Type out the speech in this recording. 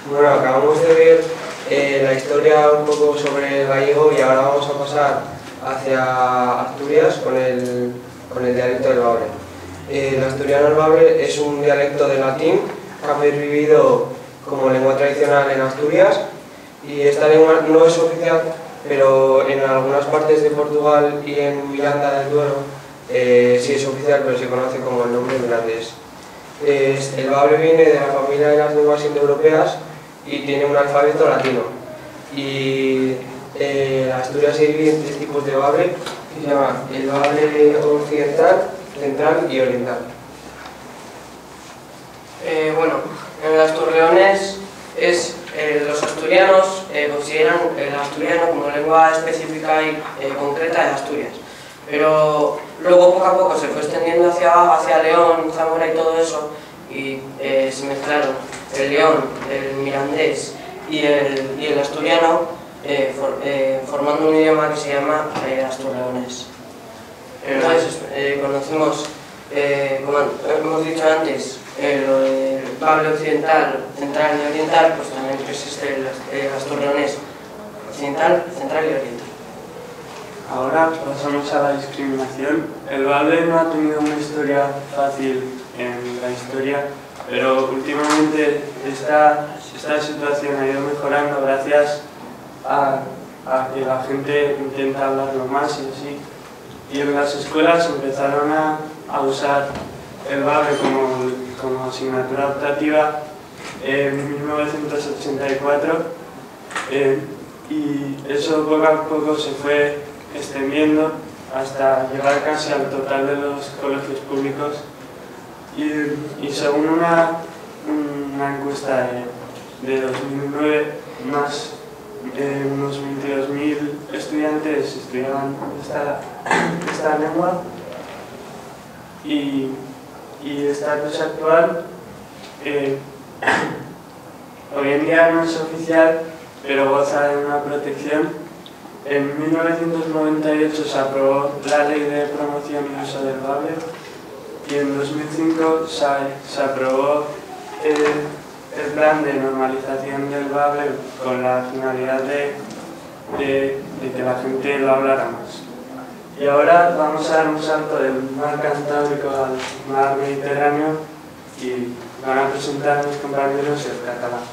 Bueno, acabamos de ver la historia un poco sobre el gallego y ahora vamos a pasar hacia Asturias con el dialecto del Bable. El asturiano del Bable es un dialecto de latín que ha pervivido como lengua tradicional en Asturias, y esta lengua no es oficial, pero en algunas partes de Portugal y en Miranda del Duero sí es oficial, pero se conoce como el nombre mirandés. El Bable viene de la familia de las lenguas indoeuropeas y tiene un alfabeto latino. Y Asturias se divide en tres tipos de Bable, que se llama el Bable occidental, central y oriental. Bueno, en las Torreones los asturianos consideran el asturiano como lengua específica y concreta de Asturias, pero luego poco a poco se fue extendiendo hacia León, Zamora y todo eso, y se mezclaron el león, el mirandés y el asturiano, formando un idioma que se llama asturleonés. Entonces conocemos, como hemos dicho antes, el Bable occidental, central y oriental, pues también existe el asturleonés occidental, central y oriental. Ahora pasamos a la discriminación. El Bable no ha tenido una historia fácil en la historia, pero últimamente esta situación ha ido mejorando gracias a que la gente intenta hablarlo más y así. Y en las escuelas empezaron a usar el Bable como asignatura optativa en 1984, y eso poco a poco se fue extendiendo hasta llegar casi al total de los colegios públicos, y según una encuesta de 2009, unos 22.000 estudiantes estudiaban esta lengua, y el estatus actual hoy en día no es oficial, pero goza de una protección. En 1998 se aprobó la Ley de Promoción y Uso del Bable, y en 2005 se aprobó el plan de normalización del Bable con la finalidad de que la gente lo hablara más. Y ahora vamos a dar un salto del mar Cantábrico al mar Mediterráneo y van a presentar mis compañeros el catalán.